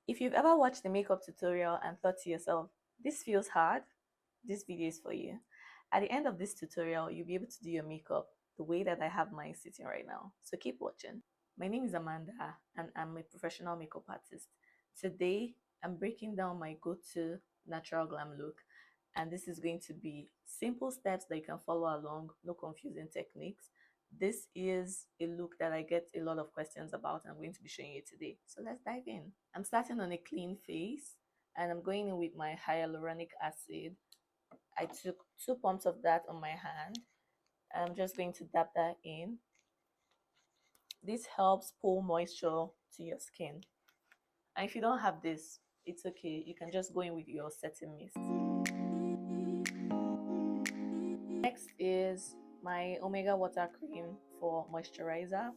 If you've ever watched a makeup tutorial and thought to yourself, this feels hard, this video is for you. At the end of this tutorial, you'll be able to do your makeup the way that I have mine sitting right now. So keep watching. My name is Amanda and I'm a professional makeup artist. Today, I'm breaking down my go-to natural glam look, and this is going to be simple steps that you can follow along, no confusing techniques. This is a look that I get a lot of questions about. I'm going to be showing you today. So let's dive in. I'm starting on a clean face and I'm going in with my hyaluronic acid. I took 2 pumps of that on my hand. I'm just going to dab that in. This helps pull moisture to your skin. And if you don't have this, it's okay. You can just go in with your setting mist. Next is my Omega Water Cream for moisturizer.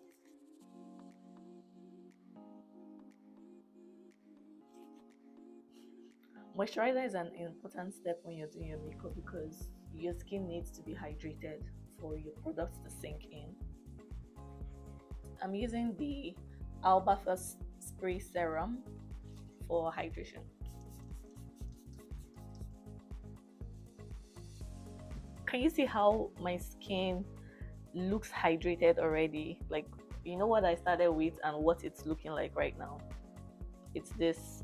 Moisturizer is an important step when you're doing your makeup because your skin needs to be hydrated for your products to sink in. I'm using the Alba First Spray Serum for hydration. Can you see how my skin looks hydrated already? Like, you know what I started with and what it's looking like right now? It's this.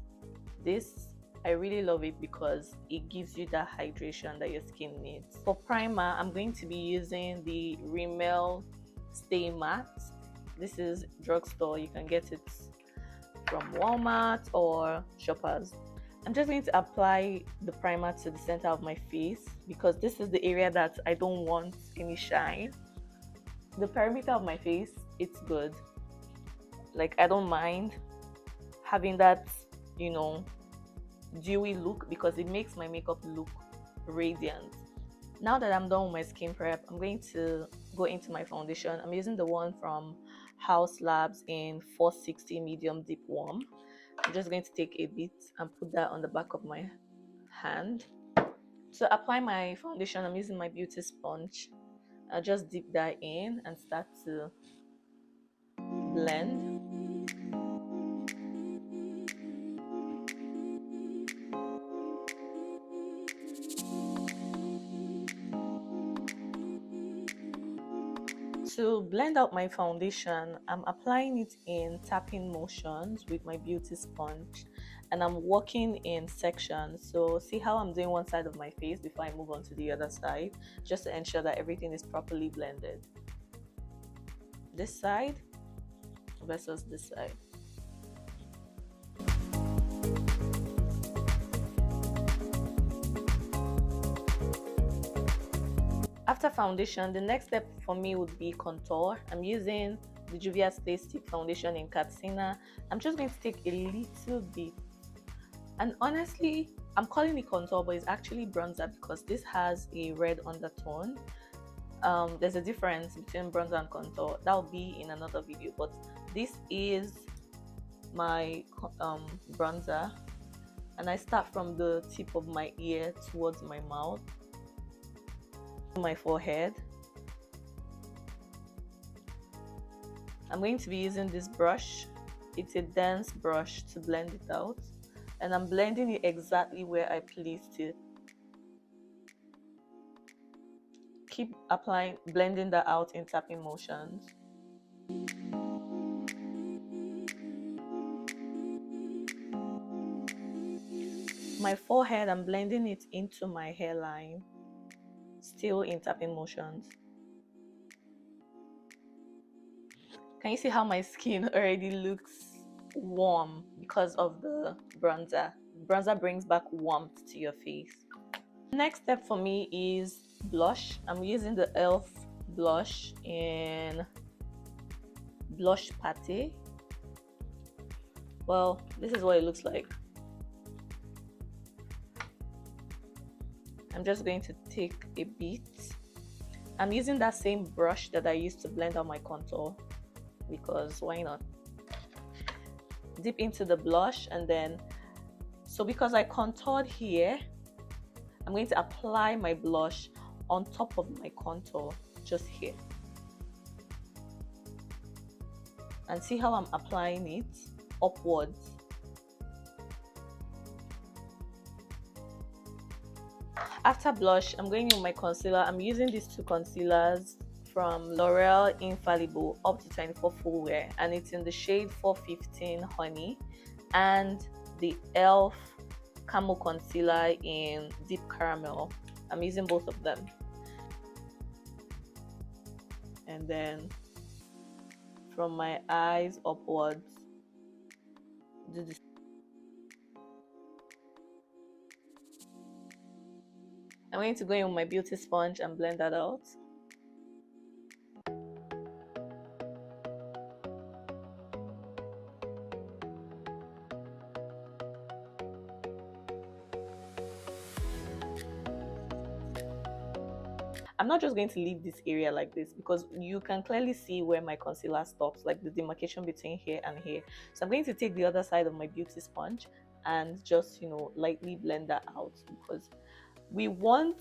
I really love it because it gives you that hydration that your skin needs. For primer, I'm going to be using the Rimmel Stay Matte. This is drugstore. You can get it from Walmart or Shoppers. I'm just going to apply the primer to the center of my face because this is the area that I don't want any shine. The perimeter of my face, it's good. Like, I don't mind having that, dewy look because it makes my makeup look radiant. Now that I'm done with my skin prep, I'm going to go into my foundation. I'm using the one from House Labs in 460 medium deep warm. I'm just going to take a bit and put that on the back of my hand. To apply my foundation, I'm using my beauty sponge. I'll just dip that in and start to blend. To blend out my foundation, I'm applying it in tapping motions with my beauty sponge and I'm working in sections. So see how I'm doing one side of my face before I move on to the other side, just to ensure that everything is properly blended. This side versus this side. After foundation, the next step for me would be contour. I'm using the Juvia's Stay Stick foundation in Katsina. I'm just going to take a little bit. And honestly, I'm calling it contour, but it's actually bronzer because this has a red undertone. There's a difference between bronzer and contour. That'll be in another video, but this is my bronzer. And I start from the tip of my ear towards my mouth, my forehead. I'm going to be using this brush. It's a dense brush to blend it out, and I'm blending it exactly where I placed it. Keep applying, blending that out in tapping motions. My forehead, I'm blending it into my hairline, still in tapping motions. Can you see how my skin already looks warm because of the bronzer? Bronzer brings back warmth to your face. Next step for me is blush. I'm using the e.l.f. blush in Blush Pate. Well, this is what it looks like. I'm just going to take a bit. I'm using that same brush that I used to blend out my contour because why not? Dip into the blush and then, so because I contoured here, I'm going to apply my blush on top of my contour, just here. And see how I'm applying it upwards. After blush, I'm going in with my concealer. I'm using these two concealers from L'Oreal Infallible up to 24 full wear, and it's in the shade 415 Honey and the e.l.f. Camo Concealer in Deep Caramel. I'm using both of them. And then from my eyes upwards, do this. I'm going to go in with my beauty sponge and blend that out. I'm not just going to leave this area like this because you can clearly see where my concealer stops, like the demarcation between here and here. So I'm going to take the other side of my beauty sponge and just, lightly blend that out, because we want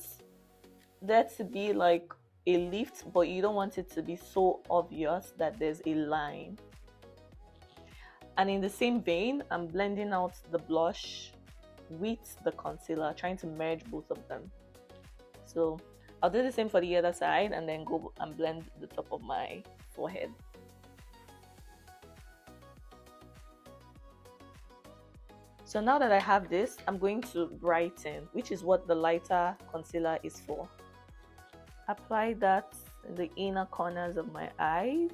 there to be like a lift, but you don't want it to be so obvious that there's a line. And in the same vein, I'm blending out the blush with the concealer, trying to merge both of them. So I'll do the same for the other side and then go and blend the top of my forehead. So now that I have this, I'm going to brighten, which is what the lighter concealer is for. Apply that in the inner corners of my eyes.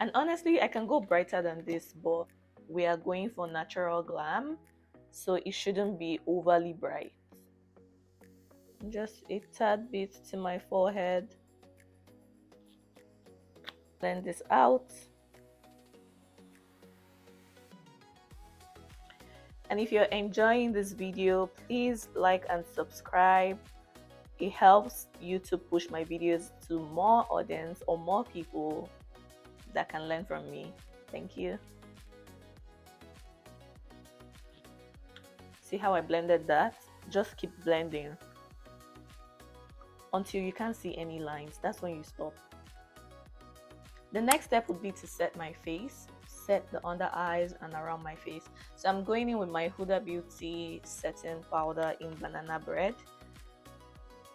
And honestly, I can go brighter than this, but we are going for natural glam, so it shouldn't be overly bright. Just a tad bit to my forehead. Blend this out. And if you're enjoying this video, please like and subscribe. It helps YouTube push my videos to more audience or more people that can learn from me. Thank you. See how I blended that? Just keep blending until you can't see any lines. That's when you stop. The next step would be to set my face, set the under eyes and around my face. So I'm going in with my Huda Beauty setting powder in Banana Bread.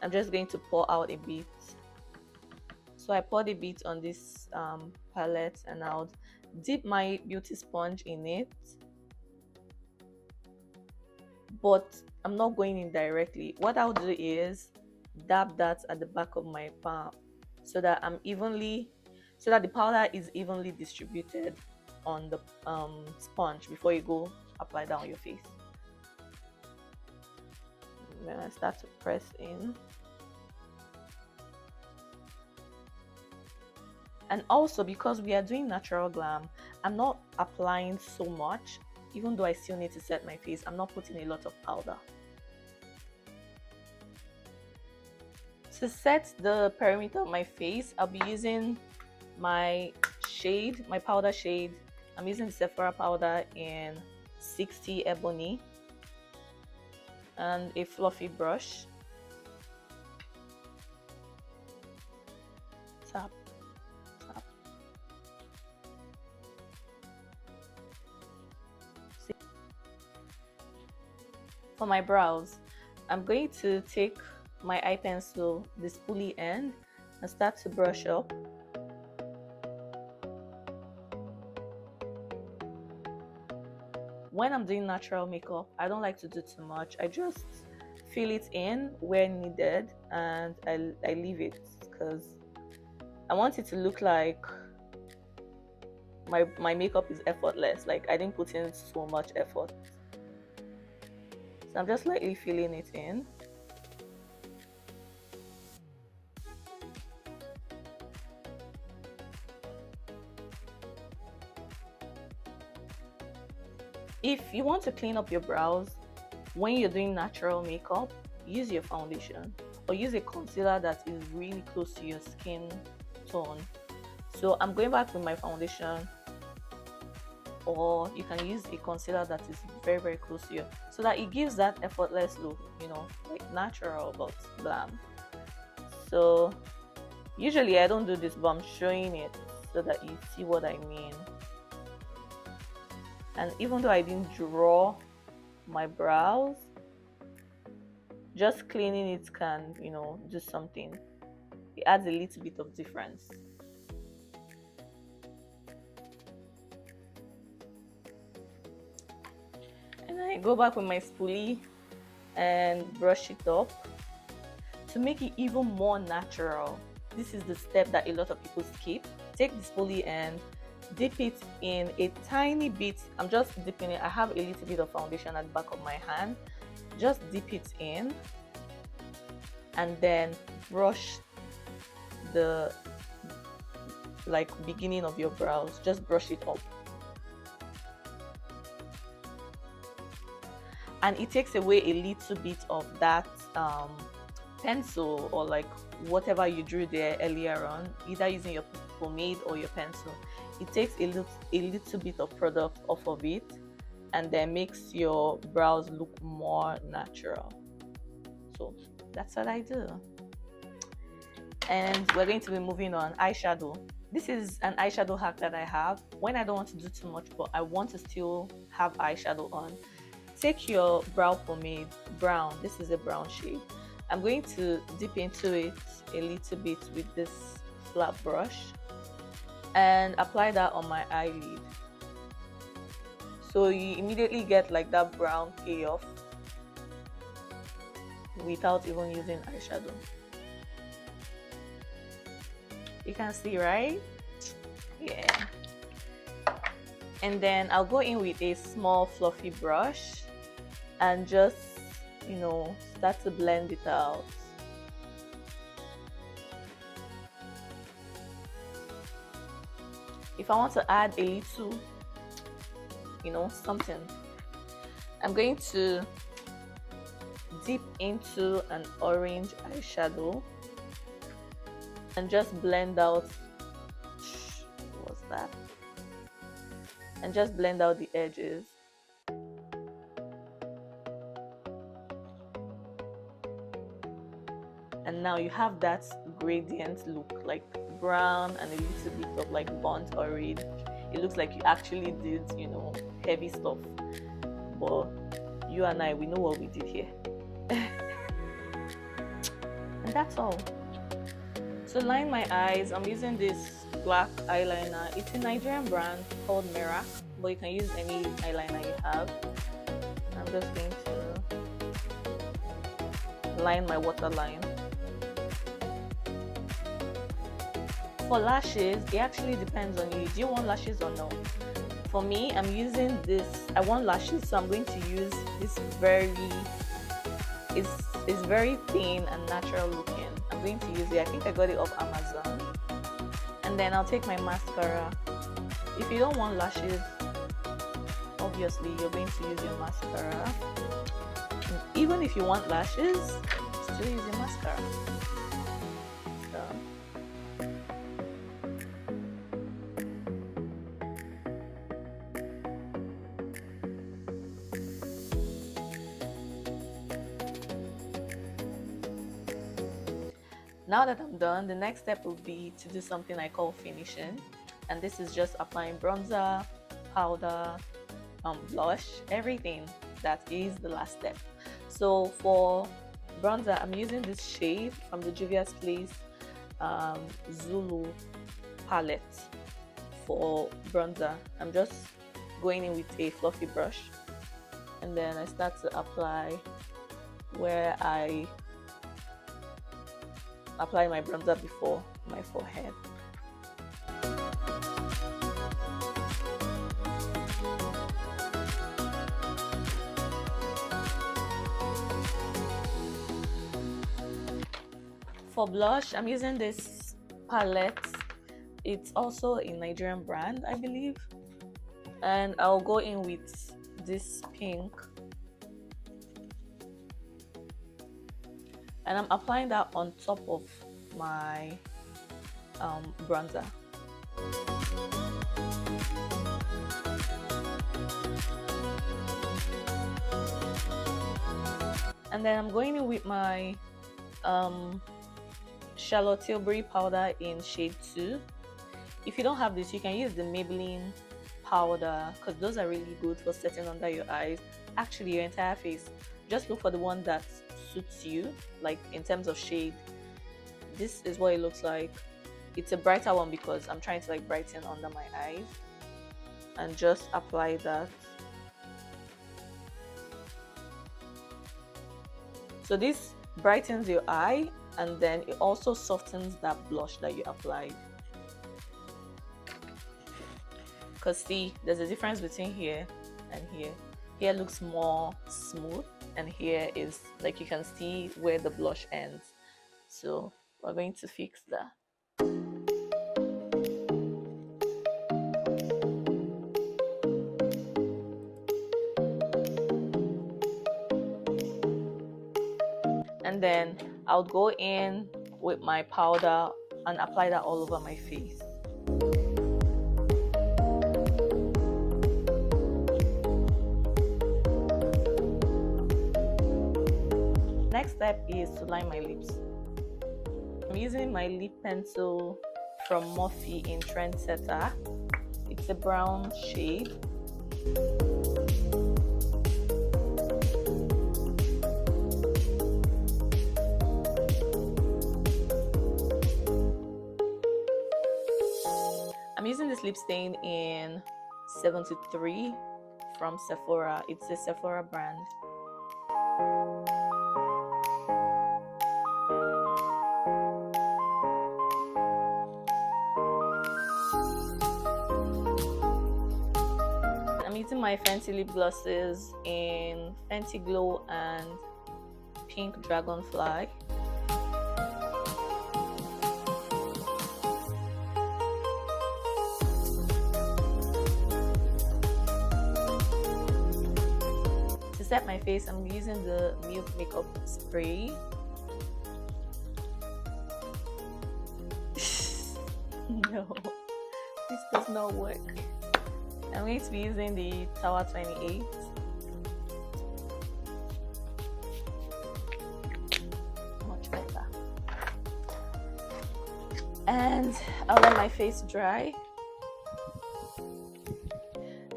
I'm just going to pour out a bit. So I poured a bit on this palette, and I'll dip my beauty sponge in it, but I'm not going in directly. What I'll do is dab that at the back of my palm so that the powder is evenly distributed on the sponge before you go apply that on your face. And then I start to press in. And also, because we are doing natural glam, I'm not applying so much. Even though I still need to set my face, I'm not putting a lot of powder. To set the perimeter of my face, I'll be using my shade, my powder shade. I'm using the Sephora powder in 60 Ebony and a fluffy brush. Tap, tap. For my brows, I'm going to take my eye pencil, the spoolie end, and start to brush up. When I'm doing natural makeup, I don't like to do too much. I just fill it in where needed and I leave it, because I want it to look like my makeup is effortless. Like I didn't put in so much effort. So I'm just lightly filling it in. If you want to clean up your brows when you're doing natural makeup, use your foundation or use a concealer that is really close to your skin tone. So I'm going back with my foundation, or you can use a concealer that is very, very close to you, so that it gives that effortless look, like natural but glam. So usually I don't do this, but I'm showing it so that you see what I mean. And even though I didn't draw my brows, just cleaning it can, do something. It adds a little bit of difference. And I go back with my spoolie and brush it up to make it even more natural. This is the step that a lot of people skip. Take the spoolie and dip it in a tiny bit. I'm just dipping it. I have a little bit of foundation at the back of my hand. Just dip it in and then brush the beginning of your brows. Just brush it up. And it takes away a little bit of that pencil or whatever you drew there earlier on, either using your pomade or your pencil. It takes a little bit of product off of it and then makes your brows look more natural. So that's what I do. And we're going to be moving on. Eyeshadow. This is an eyeshadow hack that I have when I don't want to do too much but I want to still have eyeshadow on. Take your brow pomade, brown. This is a brown shade. I'm going to dip into it a little bit with this flat brush and apply that on my eyelid. So you immediately get that brown payoff without even using eyeshadow. You can see, right? Yeah. And then I'll go in with a small fluffy brush and just start to blend it out. If I want to add a little something, I'm going to dip into an orange eyeshadow and just blend out what's that and just blend out the edges. And now you have that gradient look, like brown and a little bit of burnt orange. It looks like you actually did heavy stuff, but you and I, we know what we did here. And that's all. To line my eyes, I'm using this black eyeliner. It's a Nigerian brand called Merak, but you can use any eyeliner you have. I'm just going to line my waterline. For lashes, it actually depends on you. Do you want lashes or no? For me, I'm using this. I want lashes, so I'm going to use this it's very thin and natural looking. I'm going to use it. I think I got it off Amazon. And then I'll take my mascara. If you don't want lashes, obviously you're going to use your mascara. And even if you want lashes, still use your mascara. Now that I'm done, the next step will be to do something I call finishing, and this is just applying bronzer, powder, blush, everything. That is the last step. So for bronzer, I'm using this shade from the Juvia's Place Zulu palette. For bronzer, I'm just going in with a fluffy brush, and then I start to apply where I apply my bronzer before my forehead. For blush, I'm using this palette. It's also a Nigerian brand, I believe, and I'll go in with this pink. And I'm applying that on top of my bronzer. And then I'm going in with my Charlotte Tilbury powder in shade 2. If you don't have this, you can use the Maybelline powder, because those are really good for setting under your eyes, actually your entire face. Just look for the one that suits you, like in terms of shade. This is what it looks like. It's a brighter one because I'm trying to like brighten under my eyes, and just apply that. So this brightens your eye, and then it also softens that blush that you applied. Because see, there's a difference between here and here. Here looks more smooth, and here is like you can see where the blush ends. So we're going to fix that. And then I'll go in with my powder and apply that all over my face. Next step is to line my lips. I'm using my lip pencil from Morphe in Trendsetter. It's a brown shade. I'm using this lip stain in 73 from Sephora. It's a Sephora brand. I'm using my Fenty lip glosses in Fenty Glow and Pink Dragonfly. To set my face, I'm using the Milk Makeup Spray. No, this does not work. I'm going to be using the Tower 28. Much better. And I'll let my face dry.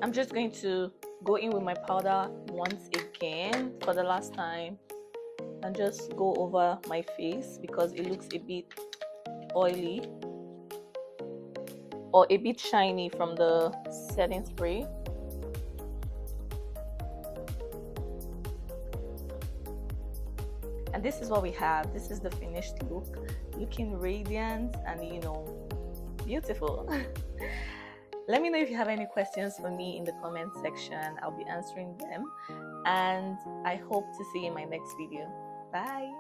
I'm just going to go in with my powder once again for the last time and just go over my face because it looks a bit oily or a bit shiny from the setting spray. And this is what we have. This is the finished look, looking radiant and, you know, beautiful. Let me know if you have any questions for me in the comment section. I'll be answering them, and I hope to see you in my next video. Bye.